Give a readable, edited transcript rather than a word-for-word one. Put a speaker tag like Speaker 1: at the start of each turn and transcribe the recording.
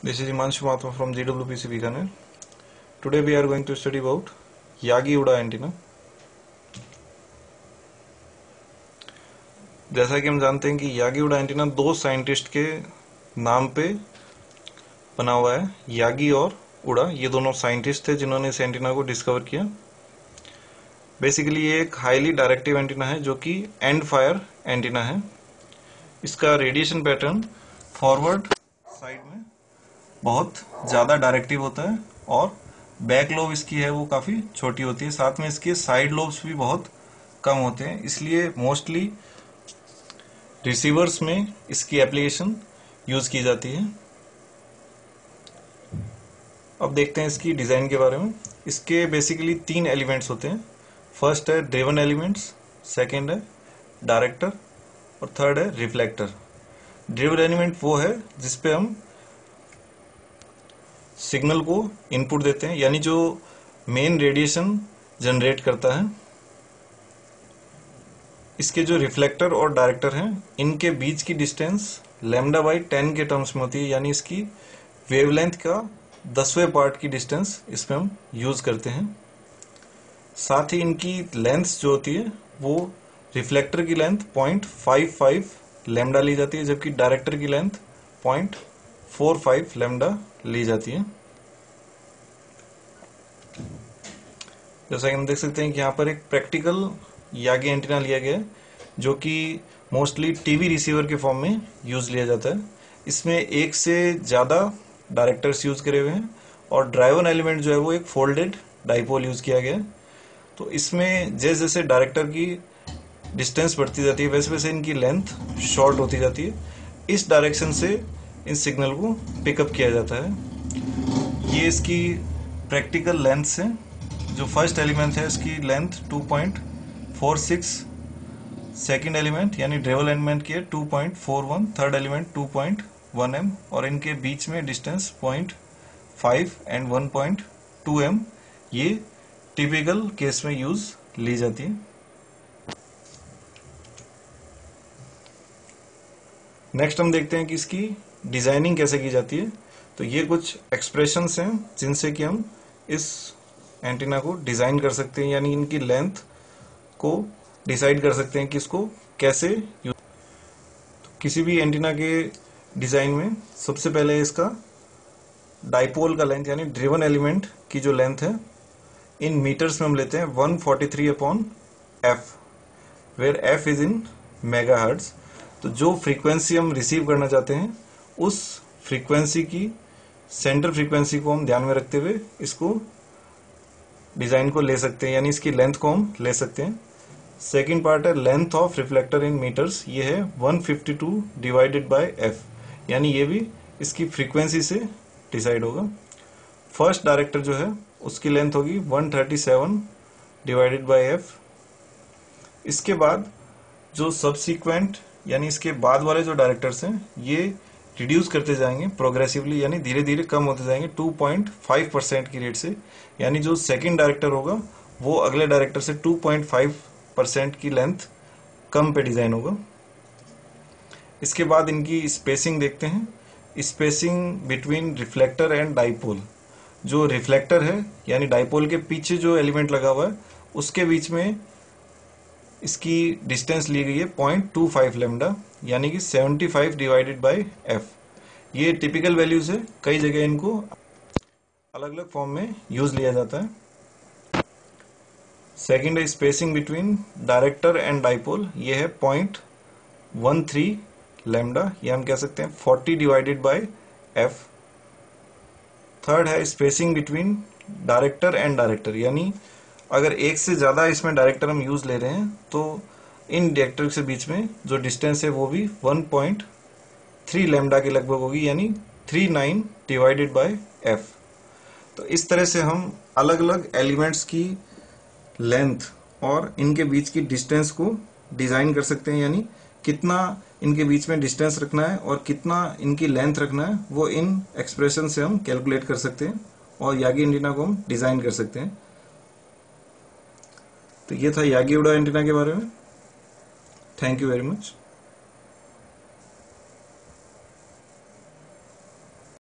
Speaker 1: This is Himanshu Mathur from GWPC Bikaner. Today we are going to study about Yagi-Uda antenna. जैसा कि हम जानते हैं कि यागी-उड़ा एंटीना दो साइंटिस्ट के नाम पे बना हुआ है, यागी और उड़ा। ये दोनों साइंटिस्ट थे जिन्होंने इस एंटीना को डिस्कवर किया। बेसिकली ये एक हाईली डायरेक्टिव एंटीना है जो कि एंड फायर एंटीना है। इसका रेडिएशन पैटर्न फॉरवर्ड साइड में बहुत ज़्यादा डायरेक्टिव होता है और बैक लोब इसकी है वो काफ़ी छोटी होती है। साथ में इसके साइड लोब्स भी बहुत कम होते हैं, इसलिए मोस्टली रिसीवर्स में इसकी एप्लीकेशन यूज़ की जाती है। अब देखते हैं इसकी डिज़ाइन के बारे में। इसके बेसिकली तीन एलिमेंट्स होते हैं। फर्स्ट है ड्रिवन एलिमेंट्स, सेकेंड है डायरेक्टर और थर्ड है रिफ्लेक्टर। ड्रिवन एलिमेंट वो है जिसपे हम सिग्नल को इनपुट देते हैं, यानी जो मेन रेडिएशन जनरेट करता है। इसके जो रिफ्लेक्टर और डायरेक्टर हैं इनके बीच की डिस्टेंस λ/10 के टर्म्स में होती है, यानी इसकी वेवलेंथ का 10वें पार्ट की डिस्टेंस इसमें हम यूज करते हैं। साथ ही इनकी लेंथ जो होती है वो रिफ्लेक्टर की लेंथ 0.55 लैम्डा ली जाती है, जबकि डायरेक्टर की लेंथ 0.45 लैम्डा ली जाती है। जैसा कि हम देख सकते हैं कि यहाँ पर एक प्रैक्टिकल यागी एंटीना लिया गया है जो कि मोस्टली टीवी रिसीवर के फॉर्म में यूज लिया जाता है। इसमें एक से ज़्यादा डायरेक्टर्स यूज करे हुए हैं और ड्राइवन एलिमेंट जो है वो एक फोल्डेड डाइपोल यूज किया गया है। तो इसमें जैसे जैसे डायरेक्टर की डिस्टेंस बढ़ती जाती है वैसे वैसे इनकी लेंथ शॉर्ट होती जाती है। इस डायरेक्शन से इन सिग्नल को पिकअप किया जाता है। ये इसकी प्रैक्टिकल लेंथ से जो फर्स्ट एलिमेंट है इसकी लेंथ 2.46, सेकेंड एलिमेंट यानी ड्रिवन एलिमेंट की है 2.41, थर्ड एलिमेंट 2.1 m और इनके बीच में डिस्टेंस 0.5 एंड 1.2 m। ये टिपिकल केस में यूज ली जाती है। नेक्स्ट हम देखते हैं कि इसकी डिजाइनिंग कैसे की जाती है। तो ये कुछ एक्सप्रेशंस हैं जिनसे कि हम इस एंटीना को डिजाइन कर सकते हैं, यानी इनकी लेंथ को डिसाइड कर सकते हैं कि इसको कैसे यूज। तो किसी भी एंटीना के डिजाइन में सबसे पहले इसका डाइपोल का लेंथ यानी ड्रिवन एलिमेंट की जो लेंथ है इन मीटर्स में हम लेते हैं 143/f, where f is in megahertz. तो जो फ्रीक्वेंसी हम रिसीव करना चाहते हैं उस फ्रीक्वेंसी की सेंटर फ्रीक्वेंसी को हम ध्यान में रखते हुए इसको डिजाइन को ले सकते हैं, यानी इसकी लेंथ को हम ले सकते हैं। सेकेंड पार्ट है length of reflector in metres, ये है 152/f, यानी ये भी इसकी फ्रीक्वेंसी से डिसाइड होगा। फर्स्ट डायरेक्टर जो है उसकी लेंथ होगी 137/f। इसके बाद जो सबसीक्वेंट यानी इसके बाद वाले जो डायरेक्टर्स हैं ये रिड्यूस करते जाएंगे प्रोग्रेसिवली, यानी धीरे धीरे कम होते जाएंगे 2.5% की रेट से, यानी जो सेकंड डायरेक्टर होगा वो अगले डायरेक्टर से 2.5% की लेंथ कम पे डिजाइन होगा। इसके बाद इनकी स्पेसिंग देखते हैं। Spacing between reflector and dipole, जो रिफ्लेक्टर है यानी डाइपोल के पीछे जो एलिमेंट लगा हुआ है उसके बीच में इसकी डिस्टेंस ली गई है 0.25 लैम्डा, यानी कि 75/f। ये टिपिकल वैल्यूज है, कई जगह इनको अलग अलग फॉर्म में यूज लिया जाता है। सेकेंड है spacing between director and dipole, ये है 0.13 लैम्डा, ये हम कह सकते हैं 40/f। थर्ड है spacing between director and director, यानी अगर एक से ज़्यादा इसमें डायरेक्टर हम यूज़ ले रहे हैं तो इन डायरेक्टर के बीच में जो डिस्टेंस है वो भी 1.3 लैम्डा के लगभग होगी, यानी 39/f। तो इस तरह से हम अलग अलग एलिमेंट्स की लेंथ और इनके बीच की डिस्टेंस को डिज़ाइन कर सकते हैं, यानी कितना इनके बीच में डिस्टेंस रखना है और कितना इनकी लेंथ रखना है वो इन एक्सप्रेशन से हम कैलकुलेट कर सकते हैं और यागी एंटीना को हम डिज़ाइन कर सकते हैं। तो ये था यागी-उड़ा एंटीना के बारे में। Thank you very much.